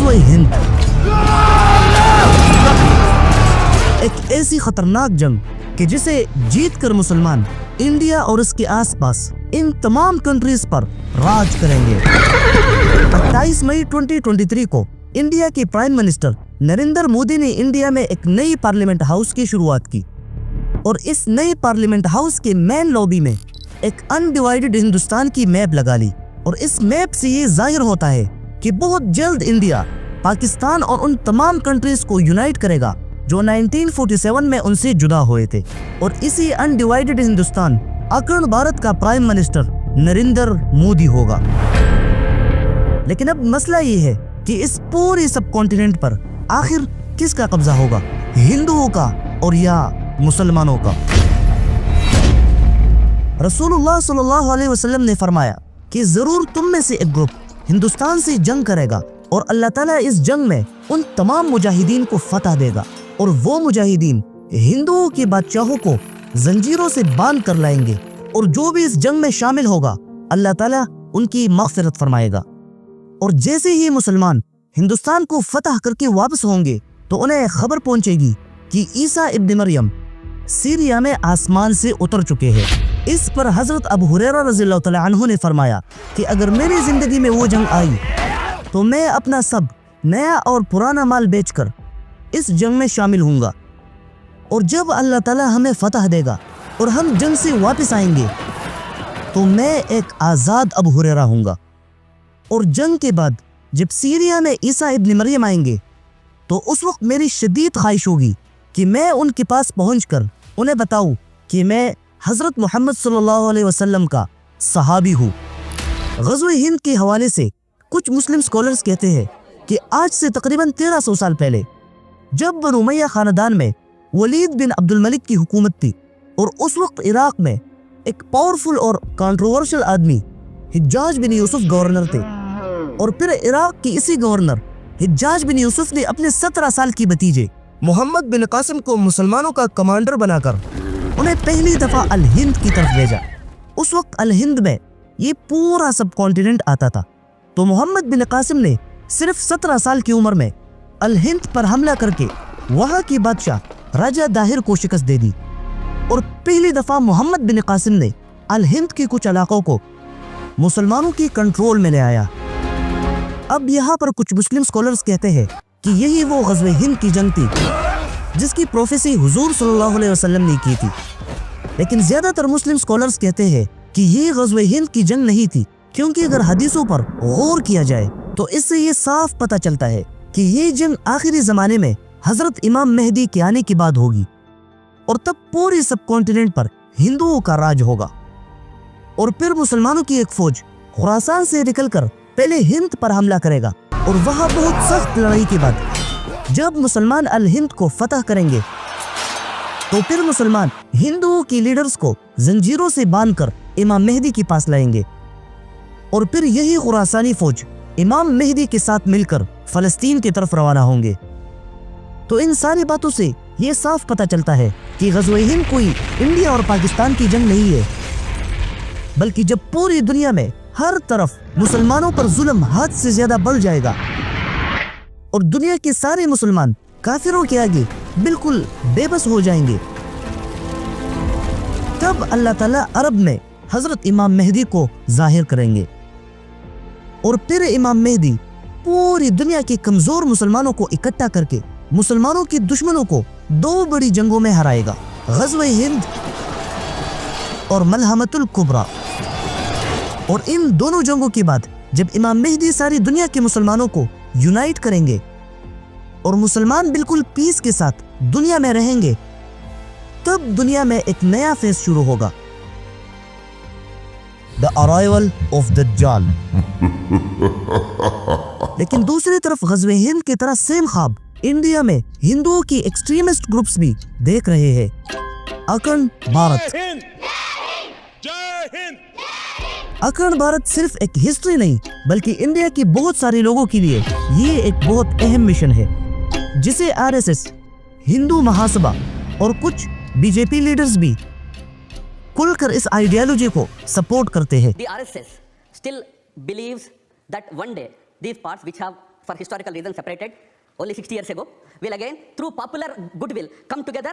غزوہ ہند، ایک ایسی خطرناک جنگ کہ جسے جیت کر مسلمان انڈیا اور اس کے آس پاس ان تمام کنٹریز پر راج کریں گے۔ 28 مئی 2023 کو انڈیا کے پرائم منسٹر نریندر مودی نے انڈیا میں ایک نئی پارلیمنٹ ہاؤس کی شروعات کی، اور اس نئی پارلیمنٹ ہاؤس کے مین لابی میں ایک انڈیوائیڈڈ ہندوستان کی میپ لگا لی، اور اس میپ سے یہ ظاہر ہوتا ہے کہ بہت جلد انڈیا پاکستان اور ان تمام کنٹریز کو یونائٹ کرے گا جو 1947 میں ان سے جدا ہوئے تھے، اور اسی انڈیوائیڈڈ ہندوستان اکھنڈ بھارت کا پرائم منسٹر نریندر مودی ہوگا۔ لیکن اب مسئلہ یہ ہے کہ اس پوری سب کانٹیننٹ پر آخر کس کا قبضہ ہوگا، ہندوؤں کا اور یا مسلمانوں کا؟ رسول اللہ صلی اللہ علیہ وسلم نے فرمایا کہ ضرور تم میں سے ایک گروپ ہندوستان سے جنگ کرے گا، اور اللہ تعالیٰ اس جنگ میں ان تمام مجاہدین کو فتح دے گا، اور وہ مجاہدین ہندوؤں کے بادشاہوں کو زنجیروں سے باندھ کر لائیں گے، اور جو بھی اس جنگ میں شامل ہوگا اللہ تعالیٰ ان کی مغفرت فرمائے گا۔ اور جیسے ہی مسلمان ہندوستان کو فتح کر کے واپس ہوں گے تو انہیں خبر پہنچے گی کہ عیسیٰ ابن مریم سیریا میں آسمان سے اتر چکے ہیں۔ اس پر حضرت ابو ہریرہ رضی اللہ تعالیٰ عنہ نے فرمایا کہ اگر میری زندگی میں وہ جنگ آئی تو میں اپنا سب نیا اور پرانا مال بیچ کر اس جنگ میں شامل ہوں گا، اور جب اللہ تعالیٰ ہمیں فتح دے گا اور ہم جنگ سے واپس آئیں گے تو میں ایک آزاد ابو ہریرہ ہوں گا، اور جنگ کے بعد جب سیریا میں عیسیٰ ابن مریم آئیں گے تو اس وقت میری شدید خواہش ہوگی کہ میں ان کے پاس پہنچ کر انہیں بتاؤں کہ میں حضرت محمد صلی اللہ علیہ وسلم کا صحابی ہوں۔ غزوہ ہند کے حوالے سے کچھ مسلم سکولرز کہتے ہیں کہ آج سے تقریباً 1300 سال پہلے جب بنو امیہ خاندان میں ولید بن عبد الملک کی حکومت تھی، اور اس وقت عراق میں ایک پاورفل اور کنٹروورشل آدمی حجاج بن یوسف گورنر تھے، اور پھر عراق کی اسی گورنر حجاج بن یوسف نے اپنے 17 سال کی بھتیجے محمد بن قاسم کو مسلمانوں کا کمانڈر بنا کر انہیں پہلی دفعہ الہند کی طرف بھیجا۔ اس وقت الہند میں یہ پورا سب کانٹیننٹ آتا تھا، تو محمد بن قاسم نے صرف 17 سال کی عمر میں الہند پر حملہ کر کے وہاں کی بادشاہ راجہ داہر کو شکست دے دی، اور پہلی دفعہ محمد بن قاسم نے الہند کے کچھ علاقوں کو مسلمانوں کی کنٹرول میں لے آیا۔ اب یہاں پر کچھ مسلم سکولرز کہتے ہیں کہ یہی وہ غزوہ ہند کی جنگ تھی جس کی پروفیسی حضور صلی اللہ علیہ وسلم نے کی تھی، لیکن زیادہ تر مسلم سکولرز کہتے ہیں کہ یہ غزوہ ہند کی جنگ نہیں تھی، کیونکہ اگر حدیثوں پر غور کیا جائے تو اس سے یہ صاف پتہ چلتا ہے کہ یہ جنگ آخری زمانے میں حضرت امام مہدی کے آنے کے بعد ہوگی، اور تب پوری سب کانٹیننٹ پر ہندوؤں کا راج ہوگا، اور پھر مسلمانوں کی ایک فوج خراسان سے نکل کر پہلے ہند پر حملہ کرے گا، اور وہاں بہت سخت لڑائی کے بعد جب مسلمان الہند کو فتح کریں گے تو پھر مسلمان ہندوؤں کی لیڈرز کو زنجیروں سے باندھ کر امام مہدی کے پاس لائیں گے، اور پھر یہی خراسانی فوج امام مہدی کے ساتھ مل کر فلسطین کی طرف روانہ ہوں گے۔ تو ان ساری باتوں سے یہ صاف پتہ چلتا ہے کہ غزوہ ہند کوئی انڈیا اور پاکستان کی جنگ نہیں ہے، بلکہ جب پوری دنیا میں ہر طرف مسلمانوں پر ظلم حد سے زیادہ بڑھ جائے گا اور دنیا کے سارے مسلمان کافروں کے آگے بالکل بے بس ہو جائیں گے، تب اللہ تعالیٰ عرب میں حضرت امام مہدی کو ظاہر کریں گے، اور پھر امام مہدی پوری دنیا کے کمزور مسلمانوں کو اکٹھا کر کے مسلمانوں کے دشمنوں کو 2 بڑی جنگوں میں ہرائے گا، غزوہ ہند اور ملحمۃ الکبریٰ۔ اور ان دونوں جنگوں کے بعد جب امام مہدی ساری دنیا کے مسلمانوں کو یونائٹ کریں گے اور مسلمان بالکل پیس کے ساتھ دنیا میں رہیں گے، تب دنیا میں ایک نیا فیز شروع ہوگا، The Arrival of Dajjal۔ لیکن دوسری طرف غزوہ ہند کی طرح سیم خواب انڈیا میں ہندوؤں کی ایکسٹریمسٹ گروپس بھی دیکھ رہے ہیں۔ اکھنڈ بھارت۔ اکھنڈ بھارت صرف ایک ہسٹری نہیں بلکہ انڈیا کے بہت سارے لوگوں کے لیے یہ ایک بہت اہم مشن ہے، جسے RSS، ہندو مہاسبھا اور کچھ BJP لیڈرز بھی کھل کر اس آئیڈیالوجی کو سپورٹ کرتے ہیں۔ The RSS still believes that one day these parts which have for historical reasons separated only 60 years ago will again through popular goodwill come together